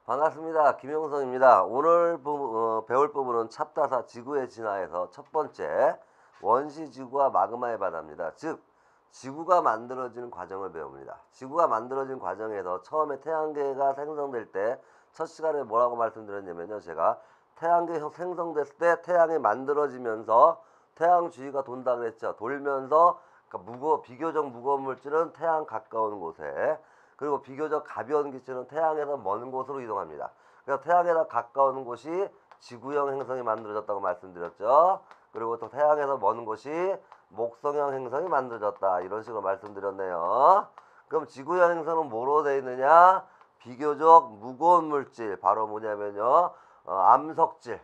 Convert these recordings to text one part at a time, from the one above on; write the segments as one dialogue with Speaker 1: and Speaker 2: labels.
Speaker 1: 반갑습니다. 김영성입니다. 오늘 배울 부분은 찹다사 지구의 진화에서 첫 번째 원시지구와 마그마의 바다입니다. 즉 지구가 만들어지는 과정을 배웁니다. 지구가 만들어진 과정에서 처음에 태양계가 생성될 때 첫 시간에 뭐라고 말씀드렸냐면요. 제가 태양계 생성됐을 때 태양이 만들어지면서 태양 주위가 돈다 그랬죠. 돌면서 그러니까 비교적 무거운 물질은 태양 가까운 곳에, 그리고 비교적 가벼운 기체는 태양에서 먼 곳으로 이동합니다. 그래서 태양에서 가까운 곳이 지구형 행성이 만들어졌다고 말씀드렸죠. 그리고 또 태양에서 먼 곳이 목성형 행성이 만들어졌다. 이런 식으로 말씀드렸네요. 그럼 지구형 행성은 뭐로 되어 있느냐? 비교적 무거운 물질, 바로 뭐냐면요. 암석질,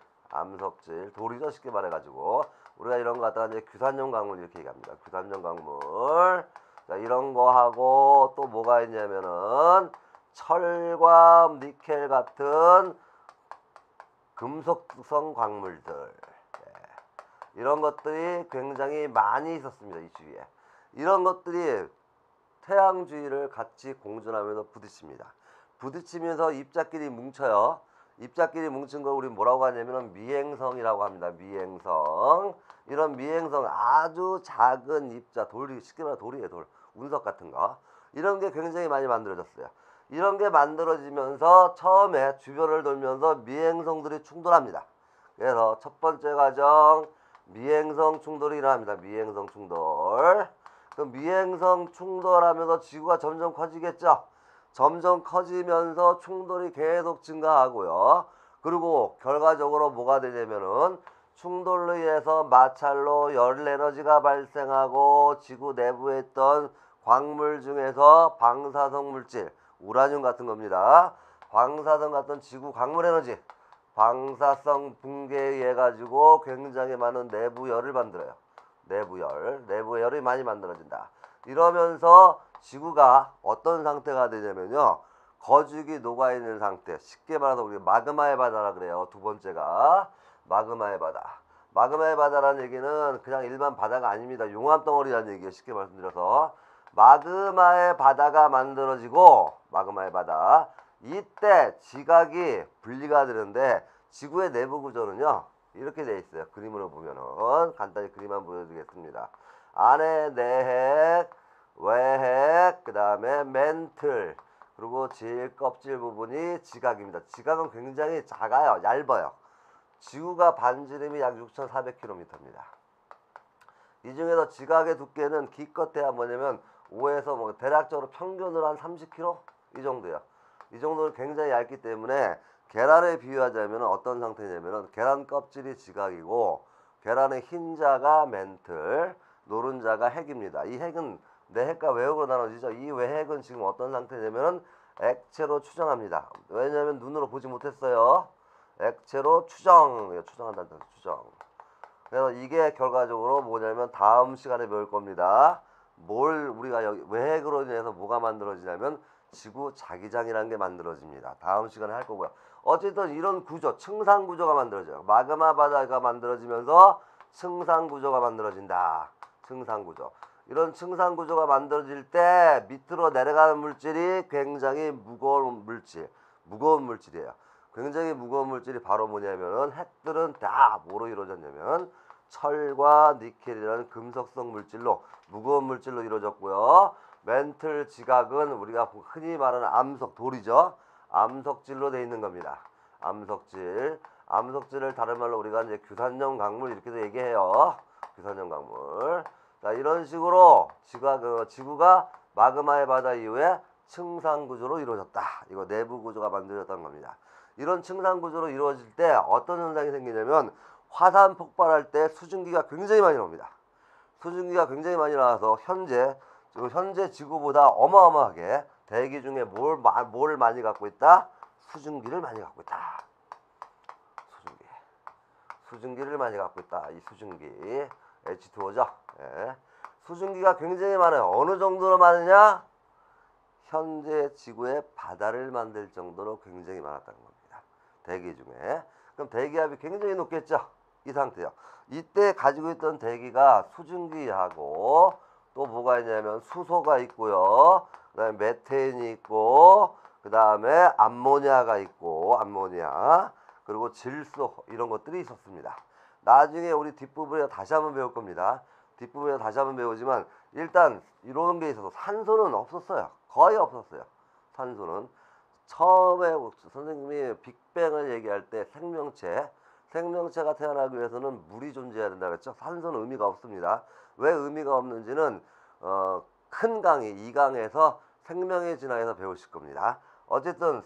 Speaker 1: 돌이죠. 쉽게 말해가지고. 우리가 이런 거 갖다가 이제 규산용 광물 이렇게 얘기합니다. 규산용 광물. 자, 이런 거 하고 또 뭐가 있냐면은 철과 니켈 같은 금속성 광물들, 이런 것들이 굉장히 많이 있었습니다. 이 주위에. 이런 것들이 태양 주위를 같이 공존하면서 부딪힙니다. 부딪히면서 입자끼리 뭉쳐요. 입자끼리 뭉친 걸 우리 뭐라고 하냐면 미행성이라고 합니다. 미행성. 이런 미행성, 아주 작은 입자, 돌이, 쉽게 말해 돌이에요. 돌. 운석 같은 거. 이런 게 굉장히 많이 만들어졌어요. 이런 게 만들어지면서 처음에 주변을 돌면서 미행성들이 충돌합니다. 그래서 첫 번째 과정, 미행성 충돌이 일어납니다. 미행성 충돌. 그럼 미행성 충돌하면서 지구가 점점 커지겠죠. 점점 커지면서 충돌이 계속 증가하고요. 그리고 결과적으로 뭐가 되냐면은 충돌로 인해서 마찰로 열 에너지가 발생하고 지구 내부에 있던 광물 중에서 방사성 물질, 우라늄 같은 겁니다. 방사성 같은 지구 광물 에너지, 방사성 붕괴에 의해 가지고 굉장히 많은 내부열을 만들어요. 내부열이 많이 만들어진다. 이러면서 지구가 어떤 상태가 되냐면요, 거죽이 녹아있는 상태, 쉽게 말해서 우리 마그마의 바다라 그래요. 두 번째가 마그마의 바다. 마그마의 바다라는 얘기는 그냥 일반 바다가 아닙니다. 용암덩어리라는 얘기예요. 쉽게 말씀드려서 마그마의 바다가 만들어지고, 마그마의 바다, 이때 지각이 분리가 되는데 지구의 내부 구조는요 이렇게 돼 있어요. 그림으로 보면은 간단히 그림만 보여드리겠습니다. 안에 내핵, 외핵, 그 다음에 멘틀, 그리고 질 껍질 부분이 지각입니다. 지각은 굉장히 작아요. 얇아요. 지구가 반지름이 약 6,400km입니다. 이 중에서 지각의 두께는 기껏해야 뭐냐면 5에서 대략적으로 평균으로 한 30km 이 정도예요. 이 정도는 굉장히 얇기 때문에 계란에 비유하자면 어떤 상태냐면은 계란 껍질이 지각이고 계란의 흰자가 멘틀, 노른자가 핵입니다. 이 핵은 내핵과 외핵으로 나눠지죠. 이 외핵은 지금 어떤 상태냐면은 액체로 추정합니다. 왜냐하면 눈으로 보지 못했어요. 액체로 추정한다는 뜻, 추정. 그래서 이게 결과적으로 뭐냐면 다음 시간에 배울 겁니다. 뭘 우리가 여기 외핵으로 인해서 뭐가 만들어지냐면 지구 자기장이라는 게 만들어집니다. 다음 시간에 할 거고요. 어쨌든 이런 구조, 층상 구조가 만들어져요. 마그마 바다가 만들어지면서 층상 구조가 만들어진다. 층상 구조. 이런 층상 구조가 만들어질 때 밑으로 내려가는 물질이 굉장히 무거운 물질이에요. 굉장히 무거운 물질이 바로 뭐냐면은 핵들은 다 뭐로 이루어졌냐면 철과 니켈이라는 금속성 물질로, 무거운 물질로 이루어졌고요. 멘틀 지각은 우리가 흔히 말하는 암석, 돌이죠. 암석질로 되어 있는 겁니다. 암석질을 다른 말로 우리가 이제 규산용 광물 이렇게도 얘기해요. 규산용 광물. 자, 이런 식으로 지구가 마그마의 바다 이후에 층상 구조로 이루어졌다. 이거 내부 구조가 만들어졌다는 겁니다. 이런 층상 구조로 이루어질 때 어떤 현상이 생기냐면 화산 폭발할 때 수증기가 굉장히 많이 나옵니다. 수증기가 굉장히 많이 나와서 현재 지구보다 어마어마하게 대기 중에 뭘 많이 갖고 있다? 수증기를 많이 갖고 있다. 수증기를 많이 갖고 있다. 이 수증기 H2O죠. 예. 수증기가 굉장히 많아요. 어느 정도로 많으냐? 현재 지구의 바다를 만들 정도로 굉장히 많았다는 겁니다. 대기 중에. 그럼 대기압이 굉장히 높겠죠. 이 상태요. 이때 가지고 있던 대기가 수증기하고 또 뭐가 있냐면 수소가 있고요. 그 다음에 메테인이 있고 그 다음에 암모니아가 있고 산소, 암모니아, 그리고 질소 이런 것들이 있었습니다. 나중에 우리 뒷부분에 다시 한번 배울 겁니다. 뒷부분에 다시 한번 배우지만 일단 이런 게 있어서 산소는 없었어요. 거의 없었어요. 산소는 처음에 선생님이 빅뱅을 얘기할 때 생명체가 태어나기 위해서는 물이 존재해야 된다 그랬죠. 산소는 의미가 없습니다. 왜 의미가 없는지는 큰 강의 2강에서 생명의 진화에서 배우실 겁니다. 어쨌든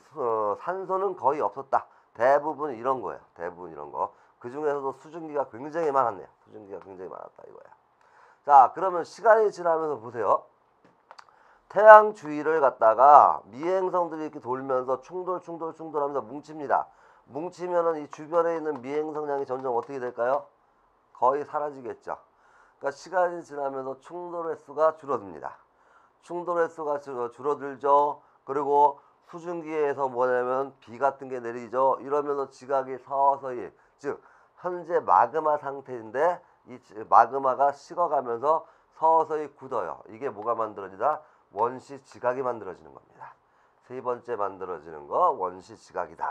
Speaker 1: 산소는 거의 없었다. 대부분 이런 거예요. 대부분 이런 거. 그 중에서도 수증기가 굉장히 많았네요. 수증기가 굉장히 많았다 이거야. 자, 그러면 시간이 지나면서 보세요. 태양 주위를 갖다가 미행성들이 이렇게 돌면서 충돌하면서 뭉칩니다. 뭉치면은 이 주변에 있는 미행성량이 점점 어떻게 될까요? 거의 사라지겠죠. 그러니까 시간이 지나면서 충돌 횟수가 줄어듭니다. 충돌 횟수가 줄어들죠. 그리고 수증기에서 뭐냐면 비 같은 게 내리죠. 이러면서 지각이 서서히, 즉 현재 마그마 상태인데 이 마그마가 식어가면서 서서히 굳어요. 이게 뭐가 만들어지다? 원시 지각이 만들어지는 겁니다. 세 번째 만들어지는 거 원시 지각이다.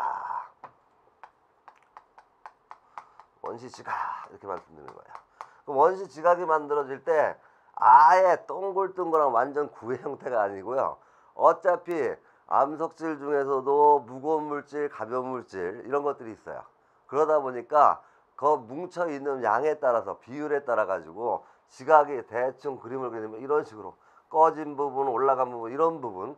Speaker 1: 원시 지각 이렇게 말씀드리는 거예요. 그럼 원시 지각이 만들어질 때 아예 동글동글한 완전 구의 형태가 아니고요. 어차피 암석질 중에서도 무거운 물질, 가벼운 물질 이런 것들이 있어요. 그러다 보니까 그 뭉쳐 있는 양에 따라서 비율에 따라 가지고 지각이 대충 그림을 그리면 이런 식으로 꺼진 부분, 올라간 부분 이런 부분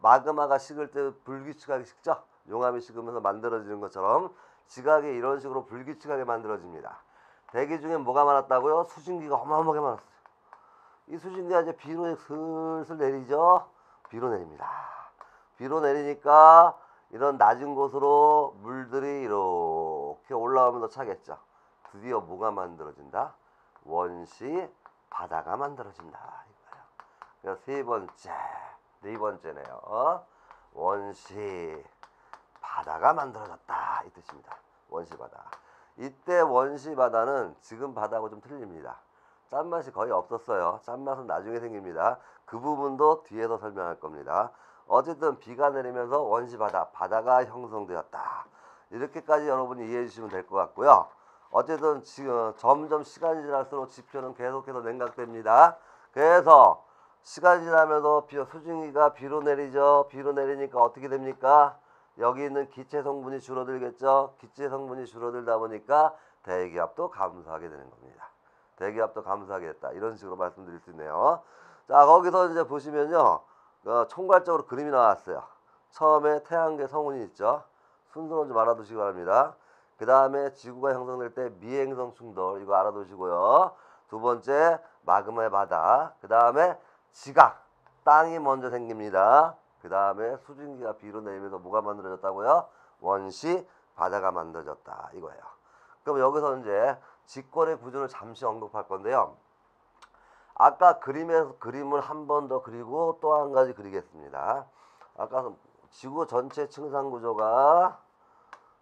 Speaker 1: 마그마가 식을 때 불규칙하게 식죠. 용암이 식으면서 만들어지는 것처럼 지각이 이런 식으로 불규칙하게 만들어집니다. 대기 중에 뭐가 많았다고요? 수증기가 어마어마하게 많았어요. 이 수증기가 이제 비로 슬슬 내리죠. 비로 내립니다. 비로 내리니까 이런 낮은 곳으로 물들이 이렇게 올라오면서 차겠죠. 드디어 뭐가 만들어진다? 원시 바다가 만들어진다. 이거예요. 그래서 네 번째네요. 원시 바다가 만들어졌다. 이 뜻입니다. 원시 바다. 이때 원시 바다는 지금 바다하고 좀 틀립니다. 짠맛이 거의 없었어요. 짠맛은 나중에 생깁니다. 그 부분도 뒤에서 설명할 겁니다. 어쨌든 비가 내리면서 원시 바다가 형성되었다. 이렇게까지 여러분이 이해해 주시면 될 것 같고요. 어쨌든 지금 점점 시간이 지날수록 지표는 계속해서 냉각됩니다. 그래서 시간이 지나면서 수증기가 비로 내리죠. 비로 내리니까 어떻게 됩니까? 여기 있는 기체 성분이 줄어들겠죠. 기체 성분이 줄어들다 보니까 대기압도 감소하게 되는 겁니다. 대기압도 감소하게 됐다. 이런 식으로 말씀드릴 수 있네요. 자, 거기서 이제 보시면요. 총괄적으로 그림이 나왔어요. 처음에 태양계 성운이 있죠. 순서는 좀 알아두시기 바랍니다. 그 다음에 지구가 형성될 때 미행성 충돌 이거 알아두시고요. 두 번째 마그마의 바다. 그 다음에 지각 땅이 먼저 생깁니다. 그 다음에 수증기가 비로 내리면서 뭐가 만들어졌다고요? 원시 바다가 만들어졌다 이거예요. 그럼 여기서 이제 직권의 구조를 잠시 언급할 건데요. 아까 그림을 한 번 더 그리고 또 한 가지 그리겠습니다. 아까 지구 전체 층상 구조가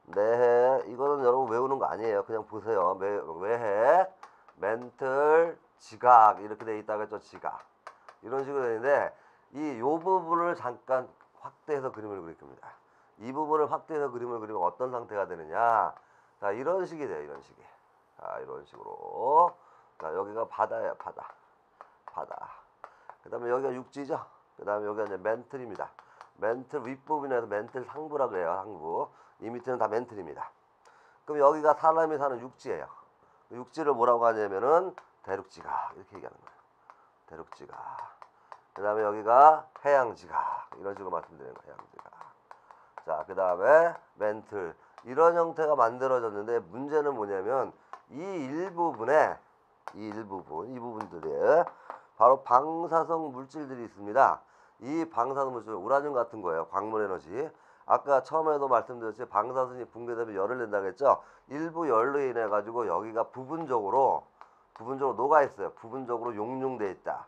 Speaker 1: 내핵 이거는 여러분 외우는 거 아니에요. 그냥 보세요. 외핵, 멘틀, 지각 이렇게 돼 있다고 했죠. 지각 이런 식으로 되는데 요 부분을 잠깐 확대해서 그림을 그릴 겁니다. 이 부분을 확대해서 그림을 그리면 어떤 상태가 되느냐. 자, 이런 식이 돼요. 이런 식이. 자, 이런 식으로. 자, 여기가 바다예요. 바다. 그 다음에 여기가 육지죠. 그 다음에 여기가 이제 멘틀입니다. 멘틀 윗부분에서 멘틀 상부라 그래요. 상부. 이 밑에는 다 멘틀입니다. 그럼 여기가 사람이 사는 육지예요. 육지를 뭐라고 하냐면은 대륙지각 이렇게 얘기하는 거예요. 대륙지각. 그 다음에 여기가 해양지각 이런 식으로 말씀드리는 거예요. 해양지각. 자, 그 다음에 멘틀 이런 형태가 만들어졌는데 문제는 뭐냐면 이 부분들에 바로 방사성 물질들이 있습니다. 이 방사성 물질 우라늄 같은 거예요. 광물 에너지. 아까 처음에도 말씀드렸지 방사선이 붕괴되면 열을 낸다고 했죠. 일부 열로 인해 가지고 여기가 부분적으로 녹아 있어요. 부분적으로 용융돼 있다.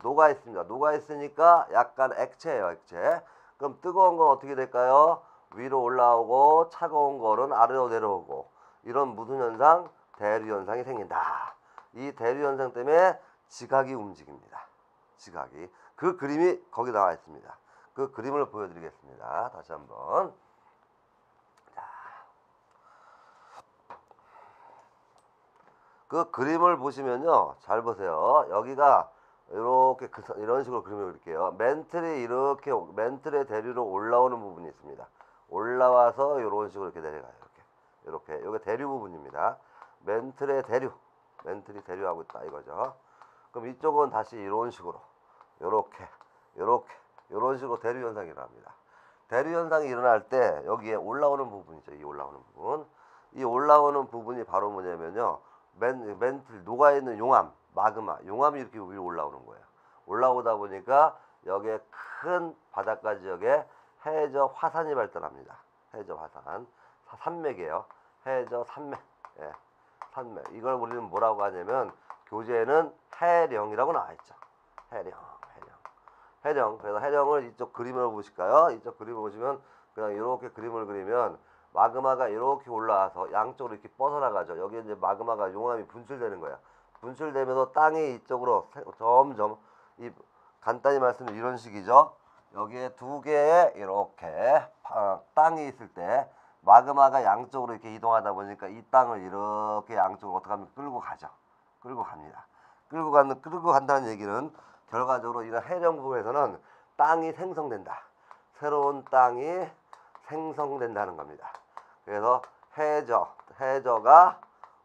Speaker 1: 녹아 있습니다. 녹아 있으니까 약간 액체예요. 액체. 그럼 뜨거운 건 어떻게 될까요? 위로 올라오고 차가운 거는 아래로 내려오고 이런 무슨 현상? 대류 현상이 생긴다. 이 대류 현상 때문에 지각이 움직입니다. 지각이. 그 그림이 거기 나와 있습니다. 그 그림을 보여드리겠습니다. 다시 한번. 그 그림을 보시면요. 잘 보세요. 여기가 이렇게 이런 식으로 그림을 그릴게요. 멘틀이 이렇게 멘틀의 대류로 올라오는 부분이 있습니다. 올라와서 이런 식으로 이렇게 내려가요. 이렇게 이게 대류 부분입니다. 멘틀의 대류, 멘틀이 대류하고 있다 이거죠. 그럼 이쪽은 다시 이런 식으로 이렇게 이런 식으로 대류 현상이 일어납니다. 대류 현상이 일어날 때 여기에 올라오는 부분이죠. 이 올라오는 부분, 이 올라오는 부분이 바로 뭐냐면요. 멘틀 녹아있는 용암, 마그마, 용암이 이렇게 위로 올라오는 거예요. 올라오다 보니까 여기에 큰 바닷가 지역에 해저 화산이 발달합니다. 해저 화산, 산맥이에요. 해저 산맥, 예, 산맥. 이걸 우리는 뭐라고 하냐면 교재에는 해령이라고 나와있죠. 해령. 그래서 해령을 이쪽 그림으로 보실까요? 이쪽 그림을 보시면 그냥 이렇게 그림을 그리면 마그마가 이렇게 올라와서 양쪽으로 이렇게 뻗어나가죠. 여기 이제 마그마가 용암이 분출되는 거예요. 분출되면서 땅이 이쪽으로 점점 이 간단히 말씀드리면 이런 식이죠. 여기에 두 개의 이렇게 땅이 있을 때 마그마가 양쪽으로 이렇게 이동하다 보니까 이 땅을 이렇게 양쪽으로 어떻게 하면 끌고 가죠. 끌고 갑니다. 끌고 간다는 얘기는 결과적으로 이런 해령 부분에서는 땅이 생성된다. 새로운 땅이 생성된다는 겁니다. 그래서 해저가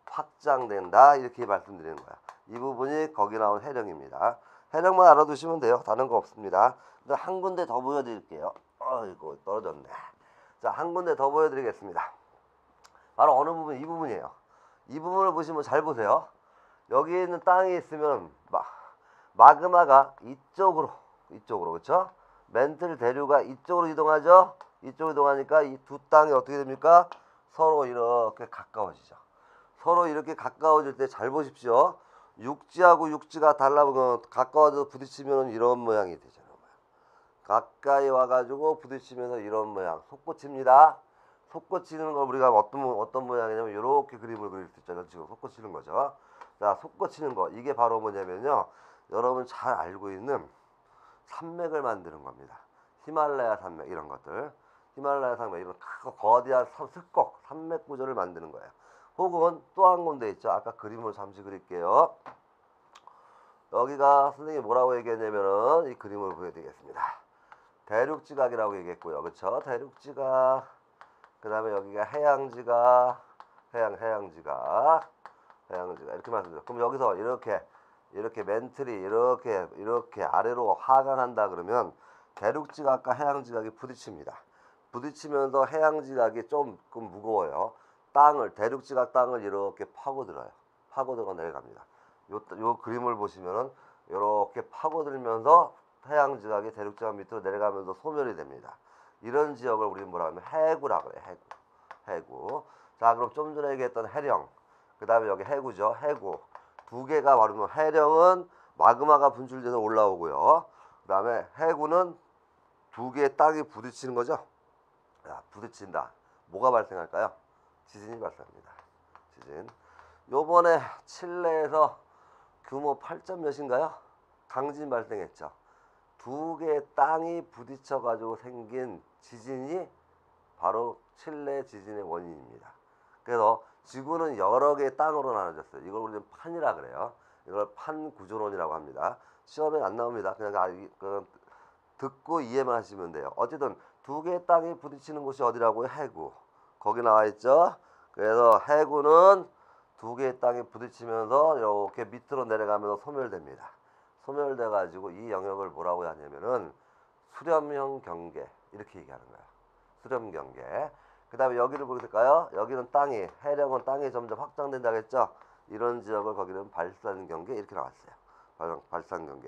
Speaker 1: 확장된다 이렇게 말씀드리는 거야. 이 부분이 거기 나온 해령입니다. 해령만 알아두시면 돼요. 다른 거 없습니다. 근데 한 군데 더 보여드릴게요. 이거 떨어졌네. 자, 한 군데 더 보여드리겠습니다. 바로 어느 부분? 이 부분이에요. 이 부분을 보시면 잘 보세요. 여기 있는 땅이 있으면 마그마가 이쪽으로 그렇죠? 멘틀 대류가 이쪽으로 이동하죠. 이쪽으로 이동하니까 이 두 땅이 어떻게 됩니까? 서로 이렇게 가까워지죠. 서로 이렇게 가까워질 때 잘 보십시오. 육지하고 육지가 가까워져서 부딪히면 이런 모양이 되잖아요. 가까이 와가지고 부딪히면서 이런 모양, 솟구칩니다. 솟구치는 걸 우리가 어떤 모양이냐면 이렇게 그림을 그릴 수 있잖아요. 지금 솟구치는 거죠. 자, 솟구치는 거, 이게 바로 뭐냐면요, 여러분 잘 알고 있는 산맥을 만드는 겁니다. 히말라야 산맥 이런 것들, 히말라야 산맥 이런 크고 거대한 습곡 산맥 구조를 만드는 거예요. 혹은 또 한 군데 있죠. 아까 그림으로 잠시 그릴게요. 여기가 선생님이 뭐라고 얘기했냐면은 이 그림을 보여드리겠습니다. 대륙지각이라고 얘기했고요. 그렇죠? 대륙지각. 그 다음에 여기가 해양지각, 해양지각 이렇게 말씀드려요. 그럼 여기서 이렇게 멘틀이 이렇게 아래로 하강한다 그러면 대륙지각과 해양지각이 부딪힙니다. 부딪히면서 해양지각이 좀 무거워요. 대륙지각 땅을 이렇게 파고들어 내려갑니다. 요 그림을 보시면은 이렇게 파고들면서 해양지각이 대륙지각 밑으로 내려가면서 소멸이 됩니다. 이런 지역을 우리는 뭐라 하면 해구라고 해요. 해구. 자, 그럼 좀 전에 얘기했던 해령, 그 다음에 여기 해구죠. 해구. 두 개가 바로 해령은 마그마가 분출돼서 올라오고요. 그 다음에 해구는 두 개의 땅이 부딪히는 거죠. 자, 부딪힌다. 뭐가 발생할까요? 지진이 발생합니다. 지진. 요번에 칠레에서 규모 8점 몇인가요? 강진 발생했죠. 두 개의 땅이 부딪혀 가지고 생긴 지진이 바로 칠레 지진의 원인입니다. 그래서 지구는 여러 개의 땅으로 나눠졌어요. 이걸 우리는 판이라 그래요. 이걸 판구조론이라고 합니다. 시험에 안 나옵니다. 그냥 듣고 이해만 하시면 돼요. 어쨌든 두 개의 땅이 부딪히는 곳이 어디라고요? 해구. 거기 나와 있죠. 그래서 해구는 두 개의 땅이 부딪히면서 이렇게 밑으로 내려가면서 소멸됩니다. 소멸돼 가지고 이 영역을 뭐라고 하냐면은 수렴형 경계 이렇게 얘기하는 거예요. 수렴 경계. 그 다음에 여기를 볼까요? 여기는 해령은 땅이 점점 확장된다고 했죠. 이런 지역을 거기는 발산 경계 이렇게 나왔어요. 발산형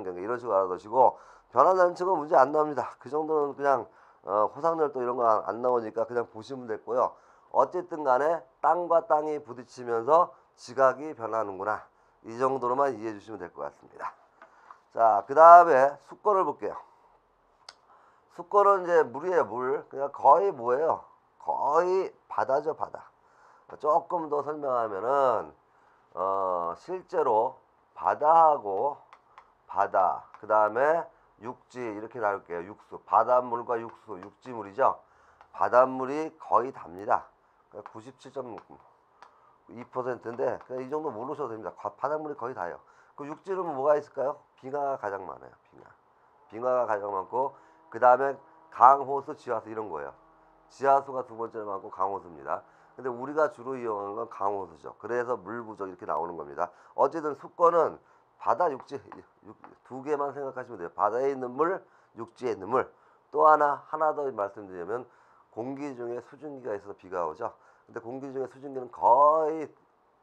Speaker 1: 경계 이런 식으로 알아두시고, 변화단층은 문제 안 나옵니다. 그 정도는 그냥 호상열도 이런 거 안 나오니까 그냥 보시면 됐고요. 어쨌든 간에 땅과 땅이 부딪히면서 지각이 변하는구나. 이 정도로만 이해해 주시면 될 것 같습니다. 자, 그 다음에 수권을 볼게요. 수권은 이제 물이에요, 물. 그냥 거의 뭐예요? 거의 바다죠, 바다. 조금 더 설명하면은, 실제로 바다하고 바다, 그 다음에 육지 이렇게 나눌게요. 육수. 바닷물과 육지물이죠. 바닷물이 거의 답니다. 97.9, 2%인데 그냥 이 정도 모르셔도 됩니다. 바닷물이 거의 다예요. 그 육지는 뭐가 있을까요? 빙하가 가장 많아요. 빙하가 가장 많고 그 다음에 강호수, 지하수 이런 거예요. 지하수가 두 번째로 많고 강호수입니다. 근데 우리가 주로 이용하는 건 강호수죠. 그래서 물 부족 이렇게 나오는 겁니다. 어쨌든 수권은 바다, 육지 두 개만 생각하시면 돼요. 바다에 있는 물, 육지에 있는 물. 또 하나 더 말씀드리면 공기 중에 수증기가 있어서 비가 오죠. 근데 공기 중에 수증기는 거의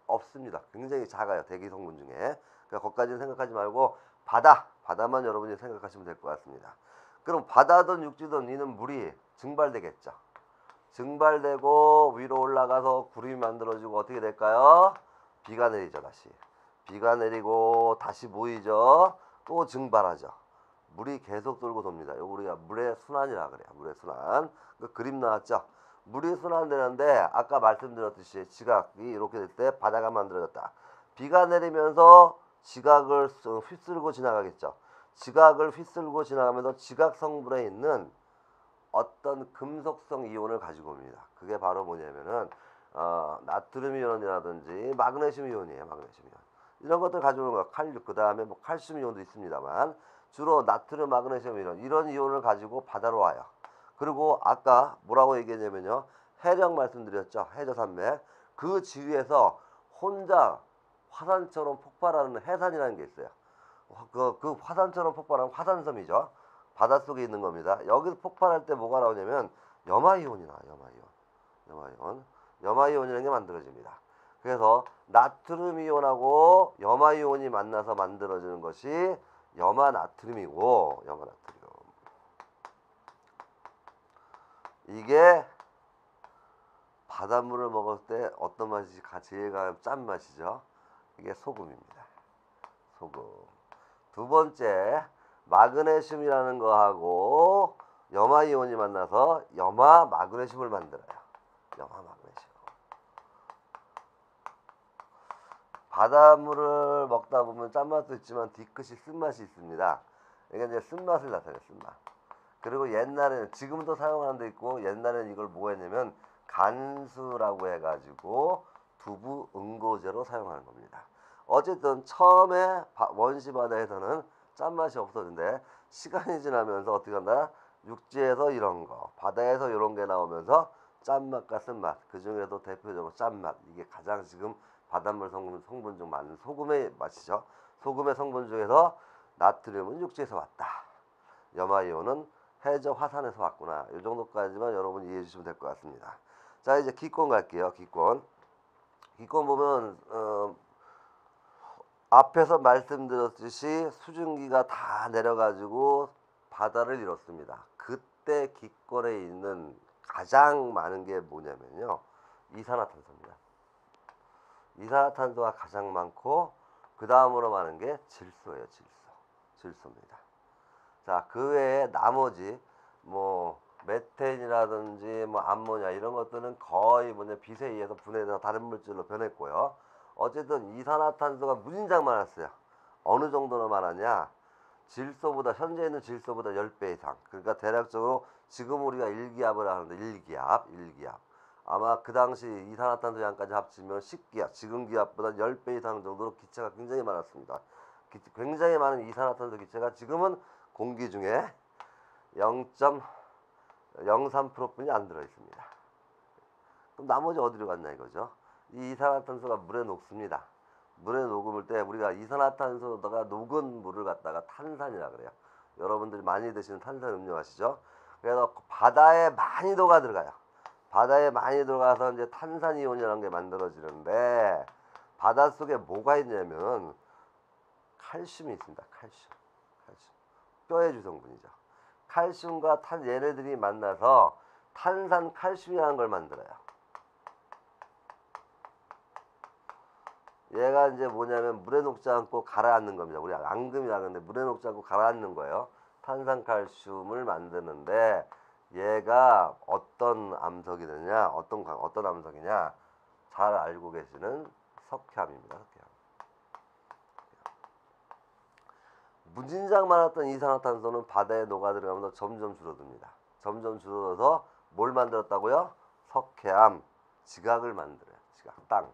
Speaker 1: 없습니다. 굉장히 작아요. 대기 성분 중에. 그러니까 거기까지는 생각하지 말고 바다만 여러분이 생각하시면 될 것 같습니다. 그럼 바다든 육지든 이는 물이 증발되겠죠. 증발되고 위로 올라가서 구름이 만들어지고 어떻게 될까요? 비가 내리죠. 다시 비가 내리고 다시 모이죠. 또 증발하죠. 물이 계속 돌고 돕니다. 이거 우리가 물의 순환이라 그래요. 물의 순환. 그 그림 나왔죠. 물이 순환되는데 아까 말씀드렸듯이 지각이 이렇게 될 때 바다가 만들어졌다. 비가 내리면서 지각을 휩쓸고 지나가겠죠. 지각을 휘쓸고 지나가면서 지각 성분에 있는 어떤 금속성 이온을 가지고 옵니다. 그게 바로 뭐냐면은 나트륨 이온이라든지 마그네슘 이온이에요. 마그네슘 이온. 이런 것들 가지고 오는 거예요. 칼륨, 그 다음에 뭐 칼슘 이온도 있습니다만 주로 나트륨, 마그네슘 이런 이온을 가지고 바다로 와요. 그리고 아까 뭐라고 얘기했냐면요. 해력 말씀드렸죠. 해저산맥. 그 지위에서 혼자 화산처럼 폭발하는 해산이라는 게 있어요. 그 화산처럼 폭발하는 화산섬이죠. 바닷속에 있는 겁니다. 여기서 폭발할 때 뭐가 나오냐면 염화이온이 나와요. 염화이온이라는 게 만들어집니다. 그래서 나트륨 이온하고 염화이온이 만나서 만들어지는 것이 염화나트륨이고 이게 바닷물을 먹을 때 어떤 맛이 제일 짠 맛이죠. 이게 소금입니다. 소금. 두 번째 마그네슘이라는 거하고 염화이온이 만나서 염화 마그네슘을 만들어요. 염화 마그네슘. 바닷물을 먹다 보면 짠맛도 있지만 뒤끝이 쓴맛이 있습니다. 이게 이제 쓴맛을 나타내요. 쓴맛. 그리고 옛날에는 지금도 사용하는 데 있고 옛날에는 이걸 뭐 했냐면 간수라고 해가지고 두부 응고제로 사용하는 겁니다. 어쨌든 처음에 원시 바다에서는 짠맛이 없었는데 시간이 지나면서 어떻게 한다? 육지에서 이런 거, 바다에서 이런 게 나오면서 짠맛과 쓴맛, 그 중에도 대표적으로 짠맛, 이게 가장 지금 바닷물 성분 중 많은 소금의 맛이죠. 소금의 성분 중에서 나트륨은 육지에서 왔다. 염화이온은 해저 화산에서 왔구나. 이 정도까지만 여러분 이해해 주시면 될 것 같습니다. 자, 이제 기권 갈게요. 기권 보면 앞에서 말씀드렸듯이 수증기가 다 내려가지고 바다를 이뤘습니다. 그때 기권에 있는 가장 많은 게 뭐냐면요. 이산화탄소입니다. 이산화탄소가 가장 많고 그 다음으로 많은 게 질소예요. 질소입니다. 자, 그 외에 나머지 뭐 메탄이라든지 뭐 암모니아 이런 것들은 거의 빛에 의해서 분해돼서 다른 물질로 변했고요. 어쨌든 이산화탄소가 무진장 많았어요. 어느 정도로 많았냐? 질소보다 현재 있는 질소보다 10배 이상. 그러니까 대략적으로 지금 우리가 1기압을 하는데 1기압. 아마 그 당시 이산화탄소 양까지 합치면 10기압, 지금 기압보다 10배 이상 정도로 기체가 굉장히 많았습니다. 굉장히 많은 이산화탄소 기체가 지금은 공기 중에 0.03%뿐이 안 들어 있습니다. 그럼 나머지 어디로 갔냐 이거죠. 이 이산화탄소가 물에 녹습니다. 물에 녹을 때 우리가 이산화탄소가 녹은 물을 갖다가 탄산이라 그래요. 여러분들이 많이 드시는 탄산 음료 아시죠? 그래서 바다에 많이 녹아 들어가요. 바다에 많이 들어가서 이제 탄산이온이라는 게 만들어지는데 바닷속에 뭐가 있냐면 칼슘이 있습니다. 칼슘. 뼈의 주성분이죠. 칼슘과 얘네들이 만나서 탄산 칼슘이라는 걸 만들어요. 얘가 이제 뭐냐면 물에 녹지 않고 가라앉는 겁니다. 우리 앙금이라 그러는데 물에 녹지 않고 가라앉는 거예요. 탄산칼슘을 만드는데 얘가 어떤 암석이 되냐, 어떤 암석이냐 잘 알고 계시는 석회암입니다. 석회암. 무진장 많았던 이산화탄소는 바다에 녹아 들어가면서 점점 줄어듭니다. 점점 줄어들어서 뭘 만들었다고요? 석회암, 지각을 만들어요. 지각, 땅.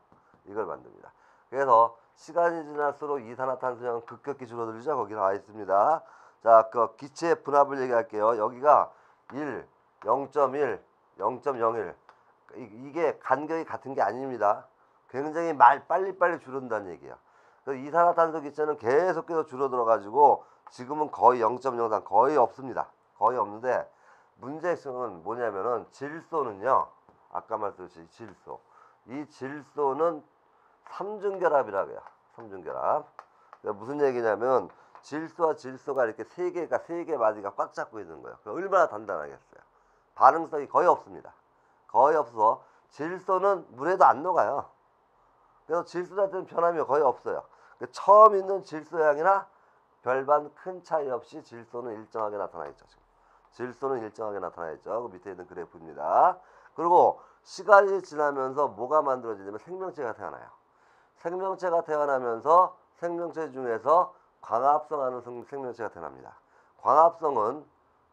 Speaker 1: 이걸 만듭니다. 그래서 시간이 지날수록 이산화탄소량은 급격히 줄어들죠. 거기 나와 있습니다. 자, 그 기체의 분압을 얘기할게요. 여기가 1, 0.1, 0.01 이게 간격이 같은 게 아닙니다. 굉장히 빨리빨리 줄어든다는 얘기야. 그래서 이산화탄소 기체는 계속해서 줄어들어가지고 지금은 거의 0.03 거의 없습니다. 거의 없는데 문제점은 뭐냐면은 질소는요. 아까 말씀드렸듯이 질소. 이 질소는 삼중결합이라고 해요. 삼중결합. 그러니까 무슨 얘기냐면 질소와 질소가 이렇게 세 개 마디가 꽉 잡고 있는 거예요. 얼마나 단단하겠어요. 반응성이 거의 없습니다. 거의 없어서 질소는 물에도 안 녹아요. 그래서 질소 자체는 변함이 거의 없어요. 처음 있는 질소량이나 별반 큰 차이 없이 질소는 일정하게 나타나 있죠. 지금. 질소는 일정하게 나타나 있죠. 그 밑에 있는 그래프입니다. 그리고 시간이 지나면서 뭐가 만들어지냐면 생명체가 태어나요. 생명체가 태어나면서 생명체 중에서 광합성하는 생명체가 태어납니다. 광합성은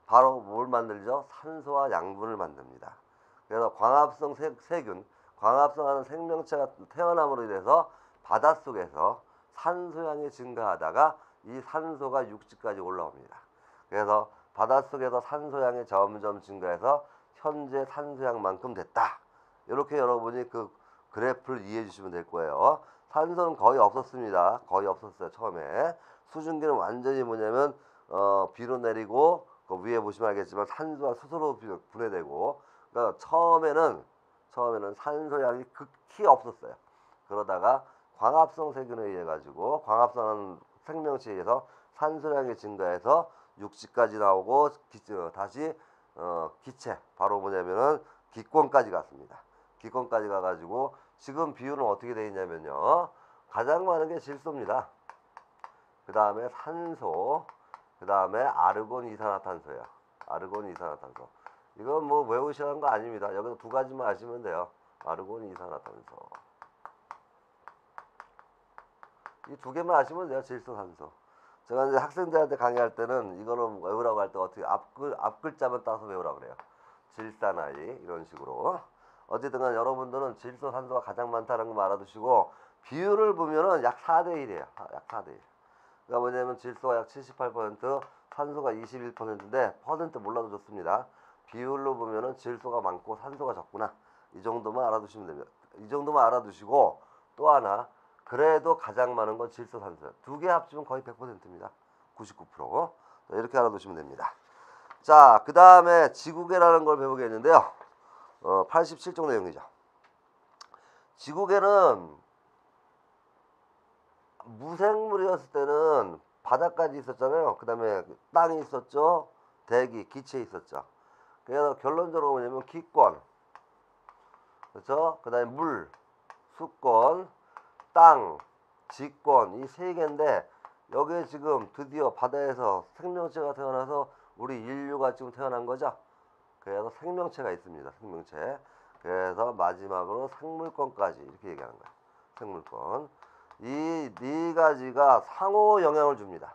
Speaker 1: 바로 뭘 만들죠? 산소와 양분을 만듭니다. 그래서 광합성 세균, 광합성하는 생명체가 태어남으로 인해서 바닷속에서 산소량이 증가하다가 이 산소가 육지까지 올라옵니다. 그래서 바닷속에서 산소량이 점점 증가해서 현재 산소량만큼 됐다. 이렇게 여러분이 그 그래프를 이해해 주시면 될 거예요. 산소는 거의 없었습니다. 거의 없었어요. 처음에. 수증기는 완전히 뭐냐면 비로 내리고 그 위에 보시면 알겠지만 산소와 수소로 분해되고 그러니까 처음에는 산소량이 극히 없었어요. 그러다가 광합성 세균에 의해 가지고 광합성하는 생명체에 의해서 산소량이 증가해서 육지까지 나오고 다시 기체 바로 뭐냐면은 기권까지 갔습니다. 기권까지 가가지고 지금 비율은 어떻게 되어 있냐면요. 가장 많은 게 질소입니다. 그 다음에 산소, 그 다음에 아르곤 이산화탄소예요. 아르곤 이산화탄소. 이건 뭐 외우셔야 하는 거 아닙니다. 여기서 두 가지만 아시면 돼요. 아르곤 이산화탄소. 이 두 개만 아시면 돼요. 질소, 산소. 제가 이제 학생들한테 강의할 때는 이거는 외우라고 할 때 어떻게 앞 글자만 따서 외우라고 그래요. 질산아이 이런 식으로. 어쨌든 간 여러분들은 질소, 산소가 가장 많다는 거 알아두시고 비율을 보면은 약 4대1이에요. 약 4대1. 그러니까 뭐냐면 질소가 약 78%, 산소가 21%인데 퍼센트 몰라도 좋습니다. 비율로 보면은 질소가 많고 산소가 적구나. 이 정도만 알아두시면 됩니다. 이 정도만 알아두시고 또 하나 그래도 가장 많은 건 질소, 산소예요. 두 개 합치면 거의 100%입니다. 99%. 이렇게 알아두시면 됩니다. 자, 그 다음에 지구계라는 걸 배우겠는데요. 87쪽 내용이죠. 지구계는 무생물이었을 때는 바다까지 있었잖아요. 그 다음에 땅이 있었죠. 대기, 기체 있었죠. 그래서 결론적으로 뭐냐면 기권, 그렇죠? 그 다음에 물, 수권, 땅, 지권 이 세 개인데 여기에 지금 드디어 바다에서 생명체가 태어나서 우리 인류가 지금 태어난 거죠. 그래서 생명체가 있습니다. 생명체. 그래서 마지막으로 생물권까지 이렇게 얘기하는 거예요. 생물권. 이 네 가지가 상호 영향을 줍니다.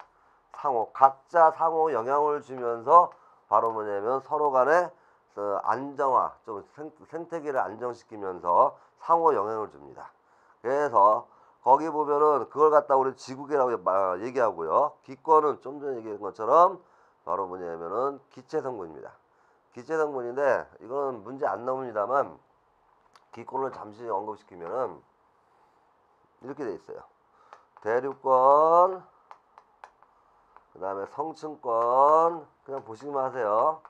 Speaker 1: 각자 상호 영향을 주면서 바로 뭐냐면 서로 간에 안정화, 좀 생태계를 안정시키면서 상호 영향을 줍니다. 그래서 거기 보면은 그걸 갖다 우리 지구계라고 얘기하고요. 기권은 좀 전에 얘기한 것처럼 바로 뭐냐면은 기체 성분입니다. 기체 성분인데 이건 문제 안 나옵니다만 기권을 잠시 언급시키면은 이렇게 돼 있어요. 대륙권, 그 다음에 성층권, 그냥 보시기만 하세요.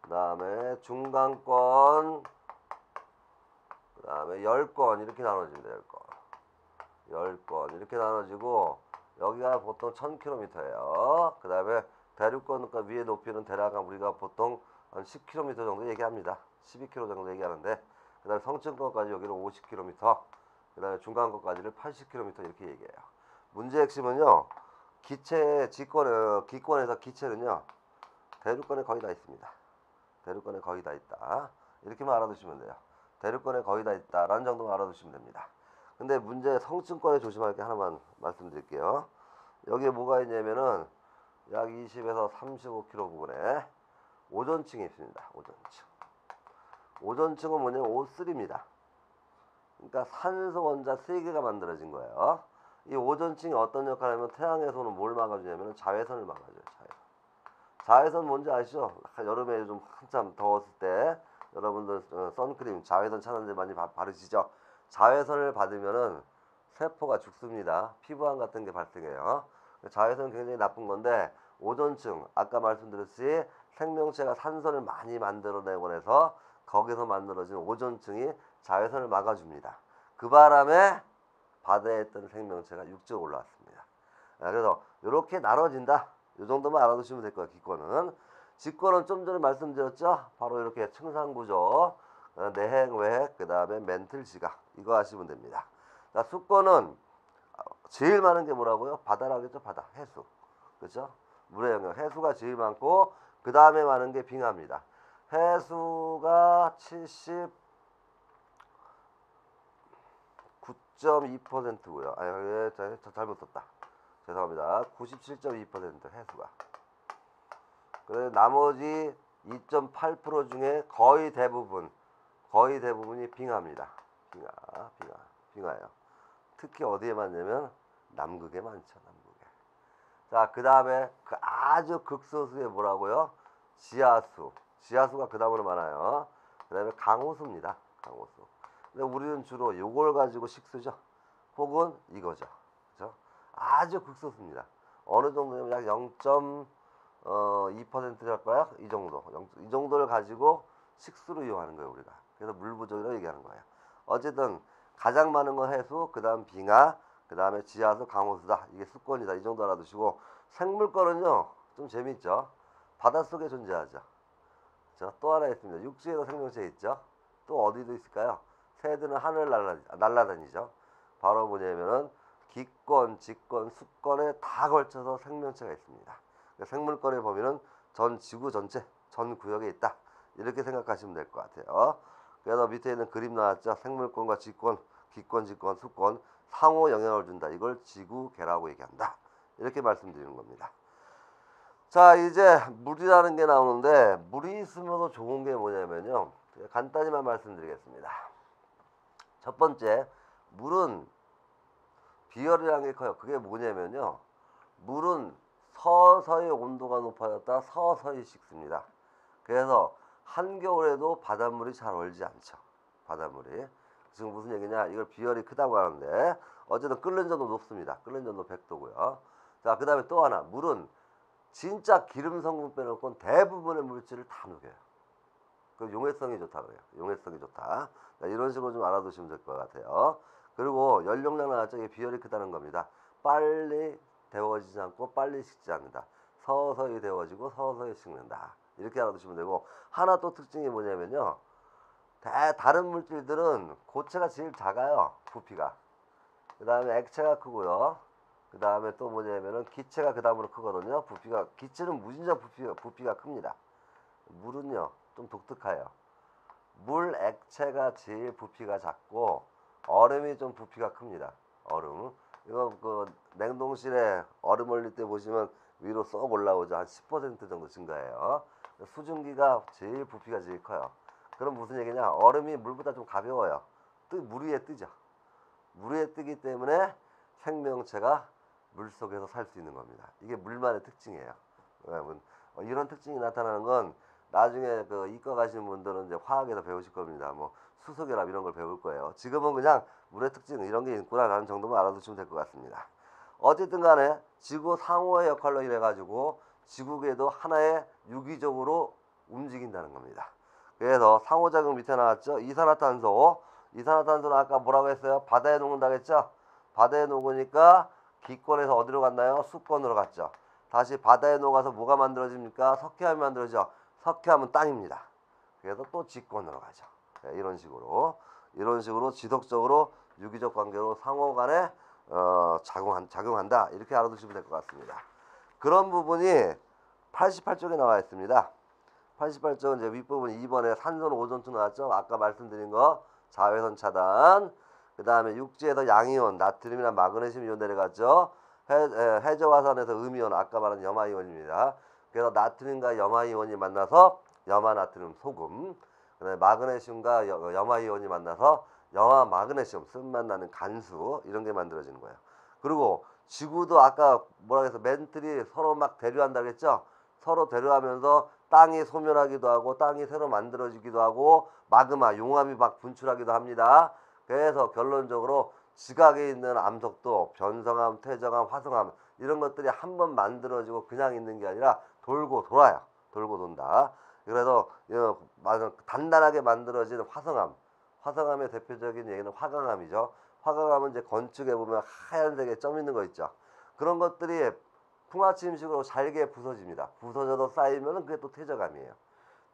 Speaker 1: 그 다음에 중간권, 그 다음에 열권 이렇게 나눠집니다. 열권 이렇게 나눠지고 여기가 보통 1000km예요. 그 다음에 대륙권과 위에 높이는 대략 우리가 보통 한 10km 정도 얘기합니다. 12km 정도 얘기하는데 그 다음에 성층권까지 여기는 50km, 그 다음에 중간권까지를 80km 이렇게 얘기해요. 문제 핵심은요. 기권에서 기체는요. 대륙권에 거의 다 있습니다. 대륙권에 거의 다 있다. 이렇게만 알아두시면 돼요. 대륙권에 거의 다 있다라는 정도만 알아두시면 됩니다. 근데 문제 성층권에 조심할 게 하나만 말씀드릴게요. 여기에 뭐가 있냐면은 약 20에서 35km 부근에 오존층이 있습니다. 오존층. 오존층은 뭐냐면 O3입니다. 그러니까 산소 원자 3개가 만들어진 거예요. 이 오존층이 어떤 역할을 하면 태양에서는 뭘 막아주냐면 자외선을 막아줘요. 자외선 뭔지 아시죠? 여름에 좀 한참 더웠을 때 여러분들 선크림 자외선 차단제 많이 바르시죠? 자외선을 받으면은 세포가 죽습니다. 피부암 같은 게 발생해요. 자외선은 굉장히 나쁜 건데 오존층 아까 말씀드렸듯이 생명체가 산소를 많이 만들어내고 해서 거기서 만들어진 오존층이 자외선을 막아줍니다. 그 바람에 바다에 있던 생명체가 육지로 올라왔습니다. 그래서 이렇게 나눠진다. 이 정도만 알아두시면 될 거예요. 기권은. 직권은 좀 전에 말씀드렸죠. 바로 이렇게 층상구조, 내핵, 외핵, 그 다음에 멘틀, 지각 이거 하시면 됩니다. 자, 수권은 제일 많은 게 뭐라고요? 바다라겠죠. 바다, 해수. 그렇죠? 물의 영역, 해수가 제일 많고 그 다음에 많은 게 빙하입니다. 해수가 79.2%고요. 아, 잘못 썼다. 죄송합니다. 97.2% 해수가. 그래서 나머지 2.8% 중에 거의 대부분이 빙하입니다. 빙하예요. 특히 어디에 많냐면 남극에 많죠. 남극에. 자, 그 다음에 그 아주 극소수의 뭐라고요? 지하수가 그 다음으로 많아요. 그 다음에 강호수입니다. 강호수. 근데 우리는 주로 이걸 가지고 식수죠. 혹은 이거죠. 그죠? 아주 극소수입니다. 어느 정도냐면 약 0.2%랄까요? 이 정도. 이 정도를 가지고 식수로 이용하는 거예요, 우리가. 그래서 물 부족이라고 얘기하는 거예요. 어쨌든 가장 많은 건 해수, 그 다음 빙하, 그 다음에 지하수, 강호수다. 이게 수권이다. 이 정도 알아두시고 생물권은요, 좀 재밌죠. 바닷속에 존재하죠. 그렇죠? 또 하나 있습니다. 육지에도 생명체 있죠. 또 어디도 있을까요? 새들은 하늘을 날아다니죠. 바로 뭐냐면은 기권, 직권, 수권에 다 걸쳐서 생명체가 있습니다. 생물권의 범위는 전 지구 전체, 전 구역에 있다. 이렇게 생각하시면 될 것 같아요. 그래서 밑에 있는 그림 나왔죠. 생물권과 직권, 기권, 직권, 수권 상호 영향을 준다. 이걸 지구계라고 얘기한다. 이렇게 말씀드리는 겁니다. 자, 이제 물이라는 게 나오는데 물이 있으면서 좋은 게 뭐냐면요. 간단히만 말씀드리겠습니다. 첫 번째, 물은 비열이라는 게 커요. 그게 뭐냐면요. 물은 서서히 온도가 높아졌다 서서히 식습니다. 그래서 한겨울에도 바닷물이 잘 얼지 않죠. 바닷물이. 지금 무슨 얘기냐? 이걸 비열이 크다고 하는데 어쨌든 끓는 점도 높습니다. 끓는 점도 100도고요. 자, 그 다음에 또 하나. 물은 진짜 기름 성분 빼놓고 대부분의 물질을 다 녹여요. 그 용해성이 좋다 그래요. 용해성이 좋다. 자, 이런 식으로 좀 알아두시면 될 것 같아요. 그리고 연용량 나왔죠. 이게 비열이 크다는 겁니다. 빨리 데워지지 않고 빨리 식지 않는다. 서서히 데워지고 서서히 식는다. 이렇게 알아두시면 되고 하나 또 특징이 뭐냐면요. 다른 물질들은 고체가 제일 작아요. 부피가. 그 다음에 액체가 크고요. 그 다음에 또 뭐냐면은 기체가 그 다음으로 크거든요. 기체는 무진장 부피가 큽니다. 물은요 좀 독특해요. 물 액체가 제일 부피가 작고 얼음이 좀 부피가 큽니다. 얼음. 이거 그 냉동실에 얼음 얼릴 때 보시면 위로 쏙 올라오죠. 한 10% 정도 증가해요. 수증기가 부피가 제일 커요. 그럼 무슨 얘기냐? 얼음이 물보다 좀 가벼워요. 물 위에 뜨죠. 물 위에 뜨기 때문에 생명체가 물 속에서 살 수 있는 겁니다. 이게 물만의 특징이에요. 여러분, 이런 특징이 나타나는 건 나중에 그 이과 가시는 분들은 이제 화학에서 배우실 겁니다. 뭐 수소결합 이런 걸 배울 거예요. 지금은 그냥 물의 특징 이런 게 있구나라는 정도만 알아두시면 될 것 같습니다. 어쨌든 간에 지구 상호의 역할로 인해 가지고 지구계도 하나의 유기적으로 움직인다는 겁니다. 그래서 상호작용 밑에 나왔죠. 이산화탄소는 아까 뭐라고 했어요? 바다에 녹는다고 했죠. 바다에 녹으니까 기권에서 어디로 갔나요? 수권으로 갔죠. 다시 바다에 녹아서 뭐가 만들어집니까? 석회암이 만들어져. 석회암은 땅입니다. 그래서 또 직권으로 가죠. 네, 이런 식으로 지속적으로 유기적 관계로 상호 간에 작용한다. 이렇게 알아두시면 될 것 같습니다. 그런 부분이 88쪽에 나와 있습니다. 88쪽은 이제 윗부분 2번에 산소는 오존층 나왔죠. 아까 말씀드린 거 자외선 차단. 그 다음에 육지에서 양이온, 나트륨이나 마그네슘 이온 내려갔죠. 해저화산에서 음이온, 아까 말한 염화이온입니다. 그래서 나트륨과 염화이온이 만나서 염화나트륨 소금. 그다음에 마그네슘과 염화이온이 만나서 염화 마그네슘 쓴맛 나는 간수 이런 게 만들어지는 거예요. 그리고 지구도 아까 뭐라 해서 멘틀이 서로 막 대류한다고 했죠. 서로 대류하면서 땅이 소멸하기도 하고 땅이 새로 만들어지기도 하고 마그마 용암이 막 분출하기도 합니다. 그래서 결론적으로 지각에 있는 암석도 변성암, 퇴적암, 화성암 이런 것들이 한번 만들어지고 그냥 있는 게 아니라 돌고 돌아요. 돌고 돈다. 그래서 단단하게 만들어진 화성암의 대표적인 얘기는 화강암이죠. 화강암은 이제 건축에 보면 하얀색에 점 있는 거 있죠. 그런 것들이 풍화침식으로 잘게 부서집니다. 부서져서 쌓이면 그게 또 퇴적암이에요.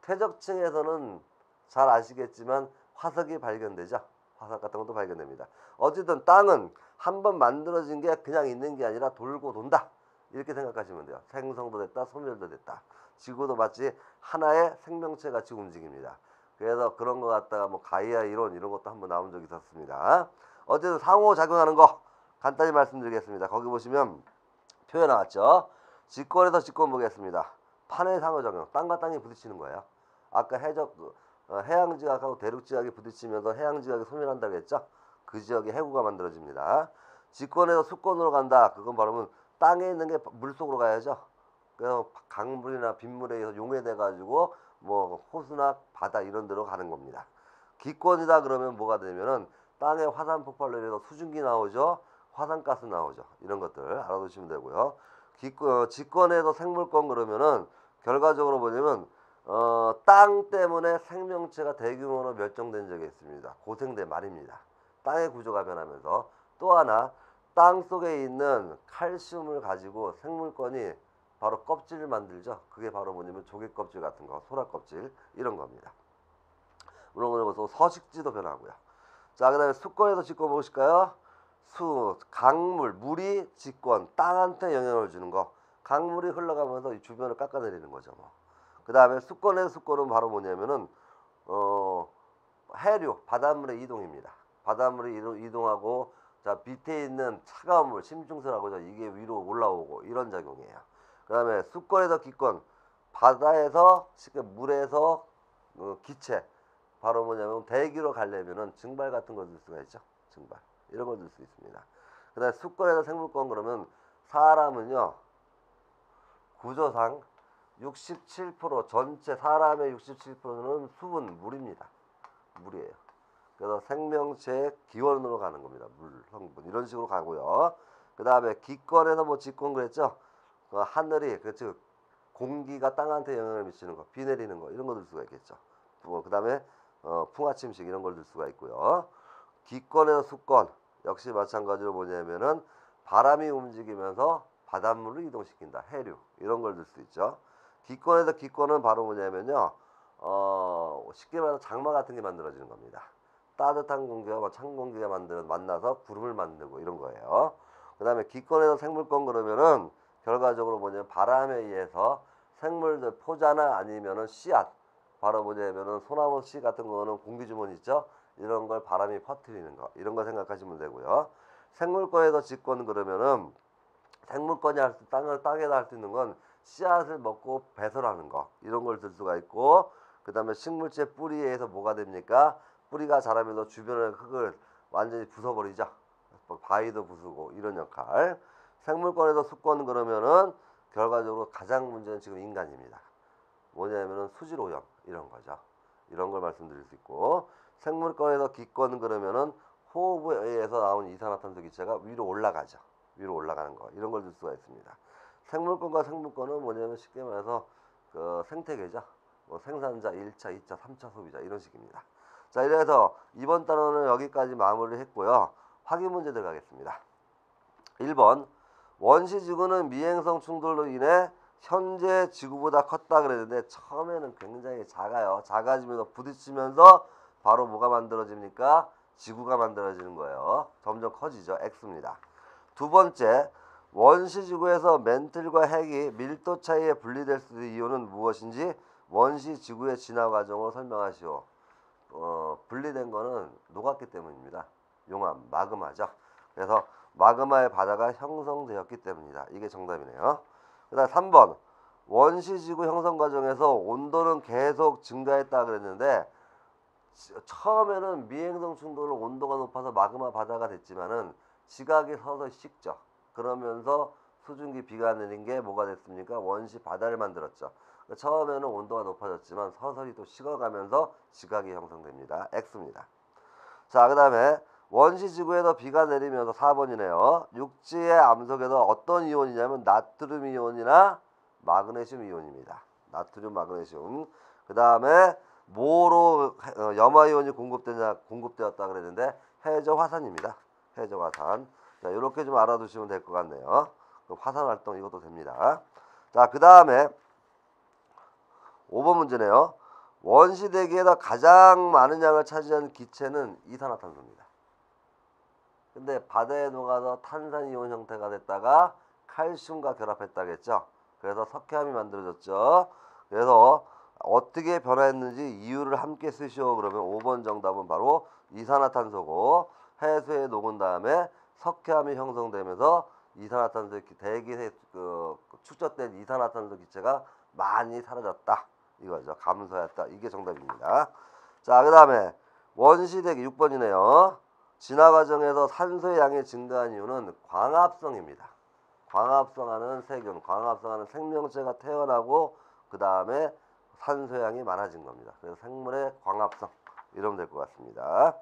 Speaker 1: 퇴적층에서는 잘 아시겠지만 화석이 발견되죠. 화석 같은 것도 발견됩니다. 어쨌든 땅은 한번 만들어진 게 그냥 있는 게 아니라 돌고 돈다. 이렇게 생각하시면 돼요. 생성도 됐다, 소멸도 됐다. 지구도 마치 하나의 생명체 같이 움직입니다. 그래서 그런 거 갖다가 뭐 가이아 이론 이런 것도 한번 나온 적이 있었습니다. 어쨌든 상호작용하는 거 간단히 말씀드리겠습니다. 거기 보시면 표현 나왔죠. 직권에서 직권 보겠습니다. 판의 상호작용, 땅과 땅이 부딪히는 거예요. 아까 해양지각하고 대륙지각이 부딪히면서 해양지각이 소멸한다고 했죠. 그 지역에 해구가 만들어집니다. 직권에서 수권으로 간다. 그건 바로 땅에 있는 게 물속으로 가야죠. 그래서 강물이나 빗물에 의해서 용해돼 가지고 뭐 호수나 바다 이런 데로 가는 겁니다. 기권이다 그러면 뭐가 되냐면은 땅에 화산 폭발로 인해서 수증기 나오죠. 화산가스 나오죠. 이런 것들 알아두시면 되고요. 직권에서 생물권 그러면은 결과적으로 뭐냐면 땅 때문에 생명체가 대규모로 멸종된 적이 있습니다. 고생대 말입니다. 땅의 구조가 변하면서 또 하나 땅 속에 있는 칼슘을 가지고 생물권이 바로 껍질을 만들죠. 그게 바로 뭐냐면 조개 껍질 같은 거, 소라 껍질 이런 겁니다. 물론 그리고 서식지도 변하고요. 자, 그다음에 수권에서 직권 보실까요? 강물, 물이 직권, 땅한테 영향을 주는 거. 강물이 흘러가면서 이 주변을 깎아내리는 거죠. 뭐. 그다음에 수권에서 수권은 바로 뭐냐면은 해류, 바닷물의 이동입니다. 바닷물이 이동하고 자 밑에 있는 차가운 물, 심중수라고 하죠. 이게 위로 올라오고 이런 작용이에요. 그다음에 수권에서 기권, 바다에서 물에서 기체, 바로 뭐냐면 대기로 가려면은 증발 같은 걸 줄 수가 있죠. 증발 이런 걸 줄 수 있습니다. 그다음에 수권에서 생물권 그러면 사람은요 구조상 67% 전체 사람의 67%는 수분 물입니다. 물이에요. 그래서 생명체의 기원으로 가는 겁니다. 물 성분 이런 식으로 가고요. 그 다음에 기권에서 뭐 직권 그랬죠. 하늘이 즉 공기가 땅한테 영향을 미치는 거, 비 내리는 거 이런 거 들 수가 있겠죠. 그 다음에 풍화침식 이런 걸 들 수가 있고요. 기권에서 수권 역시 마찬가지로 뭐냐면은 바람이 움직이면서 바닷물을 이동시킨다. 해류 이런 걸 들 수 있죠. 기권에서 기권은 바로 뭐냐면요. 쉽게 말해서 장마 같은 게 만들어지는 겁니다. 따뜻한 공기와 찬 공기가 만나서 구름을 만들고 이런 거예요. 그 다음에 기권에서 생물권 그러면은 결과적으로 뭐냐면 바람에 의해서 생물들 포자나 아니면은 씨앗 바로 뭐냐면은 소나무 씨 같은 거는 공기주머니 있죠. 이런 걸 바람이 퍼뜨리는 거 이런 거 생각하시면 되고요. 생물권에서 직권 그러면은 생물권이 땅에다 할 수 있는 건 씨앗을 먹고 배설하는 거 이런 걸 들 수가 있고 그 다음에 식물체 뿌리에 의해서 뭐가 됩니까? 뿌리가 자라면서 주변의 흙을 완전히 부숴버리죠. 바위도 부수고 이런 역할. 생물권에서 수권 그러면은 결과적으로 가장 문제는 지금 인간입니다. 뭐냐면은 수질 오염 이런 거죠. 이런 걸 말씀드릴 수 있고 생물권에서 기권 그러면은 호흡에 의해서 나온 이산화탄소 기체가 위로 올라가죠. 위로 올라가는 거 이런 걸 들 수가 있습니다. 생물권과 생물권은 뭐냐면 쉽게 말해서 그 생태계죠. 뭐 생산자 1차, 2차, 3차 소비자 이런 식입니다. 자, 이래서 이번 단원은 여기까지 마무리를 했고요. 확인 문제 들어가겠습니다. 1번 원시지구는 미행성 충돌로 인해 현재 지구보다 컸다 그랬는데 처음에는 굉장히 작아요. 작아지면서 부딪히면서 바로 뭐가 만들어집니까? 지구가 만들어지는 거예요. 점점 커지죠. X입니다. 두 번째 원시지구에서 멘틀과 핵이 밀도 차이에 분리될 수 있는 이유는 무엇인지 원시지구의 진화 과정을 설명하시오. 분리된 거는 녹았기 때문입니다. 용암, 마그마죠. 그래서 마그마의 바다가 형성되었기 때문이다. 이게 정답이네요. 그 다음 3번 원시지구 형성 과정에서 온도는 계속 증가했다 그랬는데 처음에는 미행성 충돌로 온도가 높아서 마그마 바다가 됐지만은 지각이 서서히 식죠. 그러면서 수증기 비가 내린 게 뭐가 됐습니까? 원시 바다를 만들었죠. 처음에는 온도가 높아졌지만 서서히 또 식어가면서 지각이 형성됩니다. X입니다. 자, 그 다음에 원시 지구에서 비가 내리면서 4번이네요. 육지의 암석에서 어떤 이온이냐면 나트륨 이온이나 마그네슘 이온입니다. 나트륨, 마그네슘. 그 다음에 뭐로 염화 이온이 공급되었다 그랬는데 해저 화산입니다. 해저 화산. 자, 이렇게 좀 알아두시면 될 것 같네요. 화산 활동 이것도 됩니다. 자, 그 다음에 5번 문제네요. 원시 대기에서 가장 많은 양을 차지하는 기체는 이산화탄소입니다. 근데 바다에 녹아서 탄산이온 형태가 됐다가 칼슘과 결합했다겠죠. 그래서 석회암이 만들어졌죠. 그래서 어떻게 변화했는지 이유를 함께 쓰시오. 그러면 5번 정답은 바로 이산화탄소고, 해수에 녹은 다음에 석회암이 형성되면서 이산화탄소 대기에 축적된 이산화탄소 기체가 많이 사라졌다. 이거죠. 감소했다. 이게 정답입니다. 자, 그 다음에 원시대기 6번이네요. 진화 과정에서 산소의 양이 증가한 이유는 광합성입니다. 광합성하는 세균, 광합성하는 생명체가 태어나고 그 다음에 산소의 양이 많아진 겁니다. 그래서 생물의 광합성 이러면 될 것 같습니다.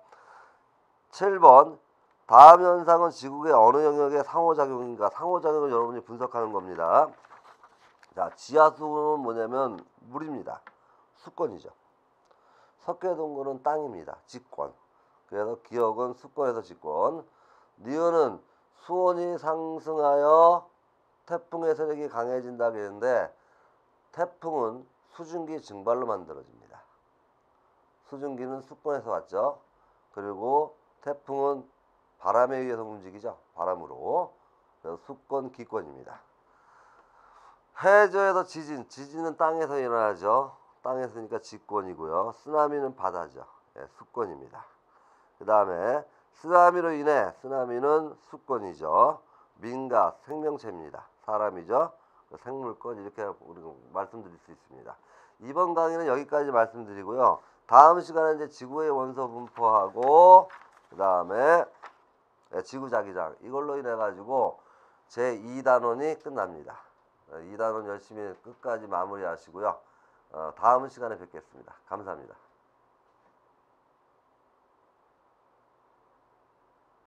Speaker 1: 7번 다음 현상은 지구의 어느 영역의 상호작용인가? 상호작용을 여러분이 분석하는 겁니다. 자, 지하수는 뭐냐면 물입니다. 수권이죠. 석회동굴은 땅입니다. 직권. 그래서 기억은 수권에서 직권. 니은은 수온이 상승하여 태풍의 세력이 강해진다 그랬는데 태풍은 수증기 증발로 만들어집니다. 수증기는 수권에서 왔죠. 그리고 태풍은 바람에 의해서 움직이죠. 바람으로. 그래서 수권, 기권입니다. 해저에서 지진은 땅에서 일어나죠. 땅에서니까 직권이고요. 쓰나미는 바다죠. 네, 수권입니다. 그 다음에 쓰나미로 인해 쓰나미는 수권이죠. 민가 생명체입니다. 사람이죠. 생물권 이렇게 우리가 말씀드릴 수 있습니다. 이번 강의는 여기까지 말씀드리고요. 다음 시간에 이제 지구의 원소 분포하고 그 다음에 지구자기장 이걸로 인해 가지고 제 2단원이 끝납니다. 2단원 열심히 끝까지 마무리하시고요. 다음 시간에 뵙겠습니다. 감사합니다.